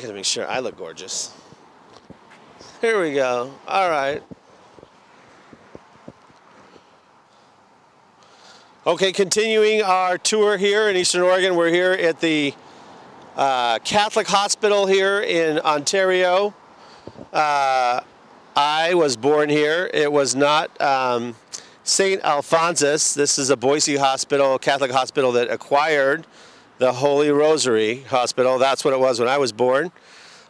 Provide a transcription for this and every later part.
I gotta make sure I look gorgeous. Here we go. All right. Okay, continuing our tour here in Eastern Oregon. We're here at the Catholic Hospital here in Ontario. I was born here. It was not St. Alphonsus. This is a Boise hospital, Catholic hospital that acquired the Holy Rosary Hospital. That's what it was when I was born.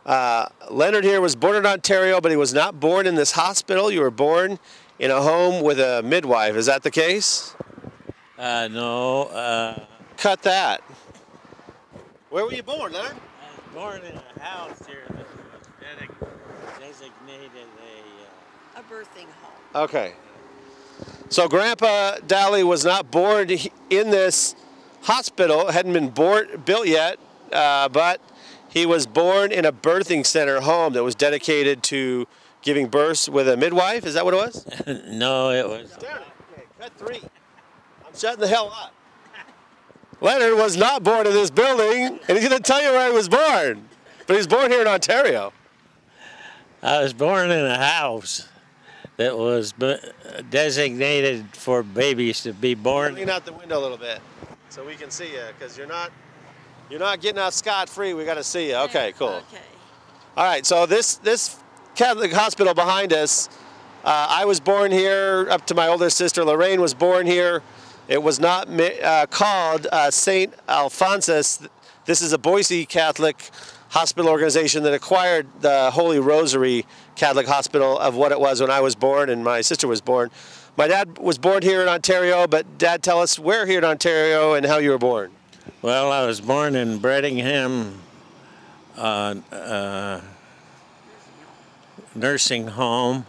Leonard here was born in Ontario, but he was not born in this hospital. You were born in a home with a midwife. Is that the case? No. Cut that. Where were you born, Leonard? I was born in a house here that was designated A birthing home. Okay. So Grandpa Dahle was not born in this hospital, hadn't been built yet, but he was born in a birthing center home that was dedicated to giving birth with a midwife. Is that what it was? No, it was. Okay, cut 3. I'm shutting the hell up. Leonard was not born in this building, and he's going to tell you where he was born. But he was born here in Ontario. I was born in a house that was designated for babies to be born. Lean out the window a little bit so we can see you, because you're not getting out scot-free. We got to see you. Okay, cool. Okay. All right, so this Catholic hospital behind us, I was born here. Up to my older sister Lorraine was born here. It was not called St. Alphonsus. This is a Boise Catholic hospital organization that acquired the Holy Rosary Catholic Hospital of what it was when I was born and my sister was born. My dad was born here in Ontario, but Dad, tell us where here in Ontario and how you were born. Well, I was born in Brettingham nursing home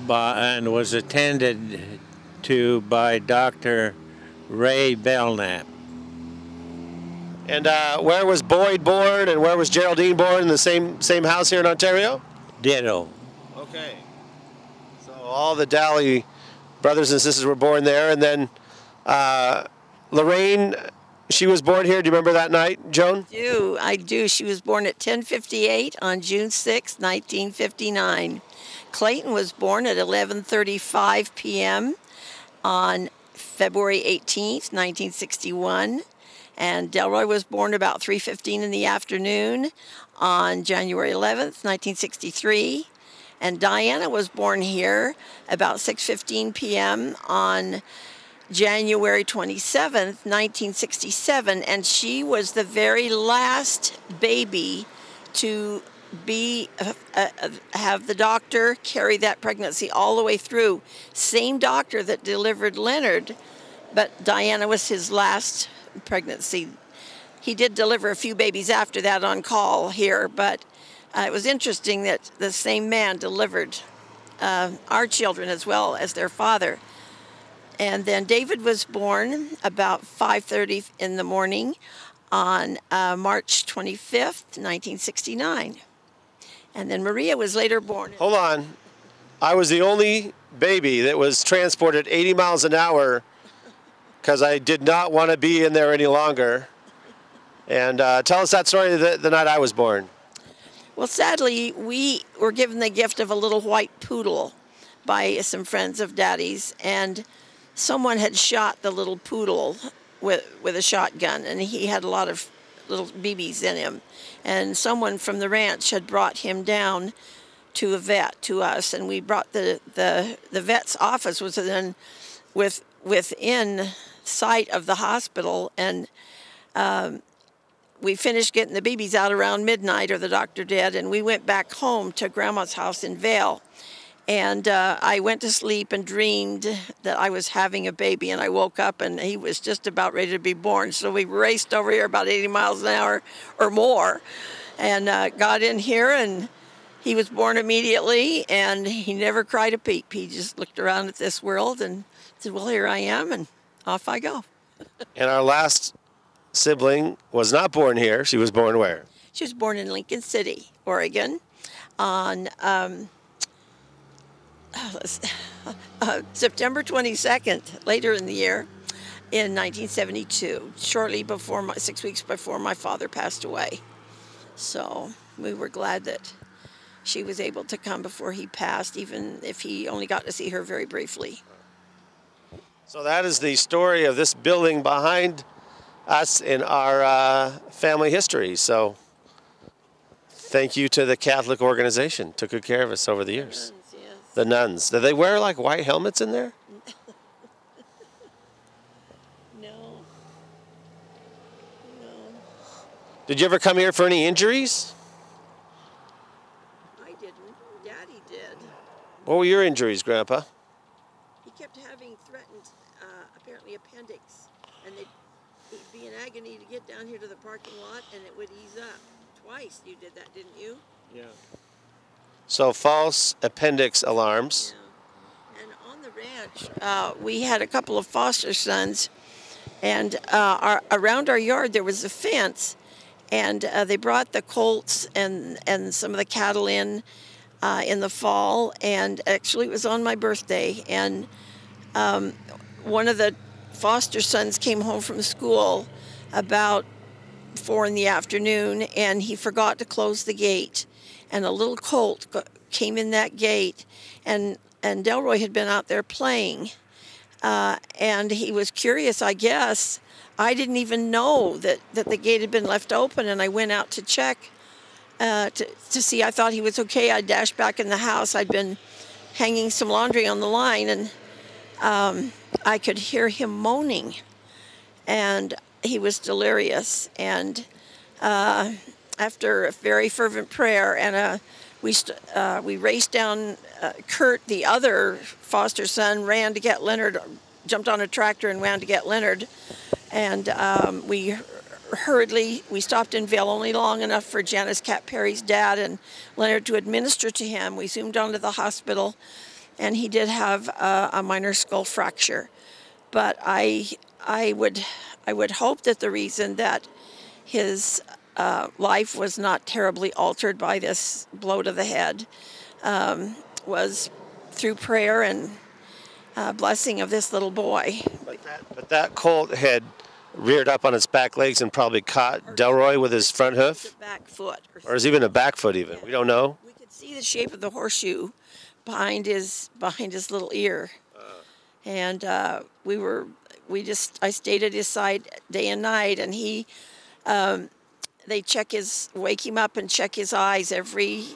and was attended to by Dr. Ray Belknap. And where was Boyd born and where was Geraldine born, in the same house here in Ontario? Ditto. Okay. So all the Dahle brothers and sisters were born there. And then Lorraine, she was born here. Do you remember that night, Joan? I do. She was born at 10:58 on June 6, 1959. Clayton was born at 11:35 p.m. on February 18th, 1961. And Delroy was born about 3:15 in the afternoon on January 11th, 1963. And Diana was born here about 6:15 p.m. on January 27th, 1967. And she was the very last baby to have the doctor carry that pregnancy all the way through. Same doctor that delivered Leonard, but Diana was his last pregnancy. He did deliver a few babies after that on call here, but it was interesting that the same man delivered our children as well as their father. And then David was born about 5:30 in the morning on March 25th, 1969. And then Maria was later born. Hold on. I was the only baby that was transported 80 miles an hour because I did not want to be in there any longer. And tell us that story the night I was born. Well, sadly, we were given the gift of a little white poodle by some friends of Daddy's, and someone had shot the little poodle with a shotgun, and he had a lot of little BBs in him. And someone from the ranch had brought him down to a vet, to us, and we brought the vet's office was then within sight of the hospital, and we finished getting the babies out around midnight, or the doctor did, and we went back home to Grandma's house in Vail. And I went to sleep and dreamed that I was having a baby, and I woke up and he was just about ready to be born. So we raced over here about 80 miles an hour or more and got in here, and he was born immediately, and he never cried a peep. He just looked around at this world and said, well, here I am, and off I go. And our last sibling was not born here. She was born where? She was born in Lincoln City, Oregon, on September 22nd, later in the year. in 1972, shortly before 6 weeks before my father passed away. So we were glad that she was able to come before he passed, even if he only got to see her very briefly. So that is the story of this building behind us in our family history. So thank you to the Catholic organization. Took good care of us over the years. Nuns, yes. The nuns. Do they wear like white helmets in there? No. No. Did you ever come here for any injuries? I didn't. Daddy did. What were your injuries, Grandpa? He kept having threatened, apparently, appendix. And he'd be in agony to get down here to the parking lot, and it would ease up. Twice you did that, didn't you? Yeah. So false appendix alarms. Yeah. And on the ranch, we had a couple of foster sons, and around our yard there was a fence, and they brought the colts and some of the cattle in the fall, and actually it was on my birthday, and one of the foster sons came home from school about 4 in the afternoon, and he forgot to close the gate, and a little colt came in that gate, and Delroy had been out there playing, and he was curious, I guess. I didn't even know that the gate had been left open, and I went out to check to see. I thought he was okay. I dashed back in the house. I'd been hanging some laundry on the line, and I could hear him moaning, and he was delirious. And after a very fervent prayer, and we raced down. Kurt, the other foster son, ran to get Leonard, jumped on a tractor and ran to get Leonard. And we stopped in Vail only long enough for Janice Cat Perry's dad and Leonard to administer to him. We zoomed on to the hospital, and he did have a minor skull fracture. But I would hope that the reason that his life was not terribly altered by this blow to the head was through prayer and blessing of this little boy. But that colt had reared up on its back legs and probably caught Delroy with his front hoof? Back foot. Or is even a back foot even? We don't know. We could see the shape of the horseshoe behind his little ear. And I stayed at his side day and night, and they wake him up and check his eyes every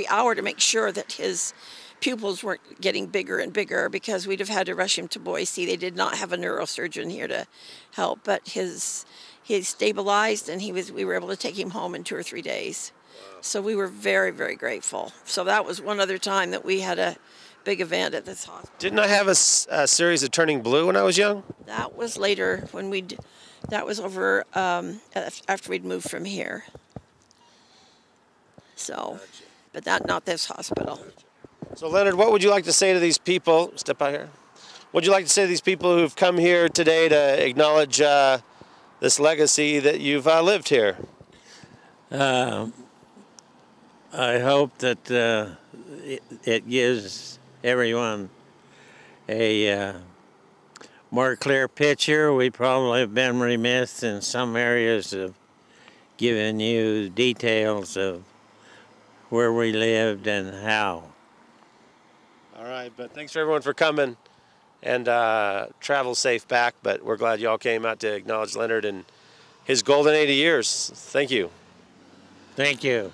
hour to make sure that his pupils weren't getting bigger and bigger, because we'd have had to rush him to Boise. They did not have a neurosurgeon here to help, but he stabilized, and we were able to take him home in 2 or 3 days. Wow. So we were very, very grateful. So that was one other time that we had a big event at this hospital. Didn't I have a series of turning blue when I was young? That was later that was over after we'd moved from here. So, but not this hospital. So Leonard, what would you like to say to these people? Step out here. What would you like to say to these people who've come here today to acknowledge this legacy that you've lived here? I hope that it gives everyone a more clear picture. We probably have been remiss in some areas of giving you details of where we lived and how. All right, but thanks for everyone for coming, and travel safe back, but we're glad y'all came out to acknowledge Leonard and his golden 80 years. Thank you. Thank you.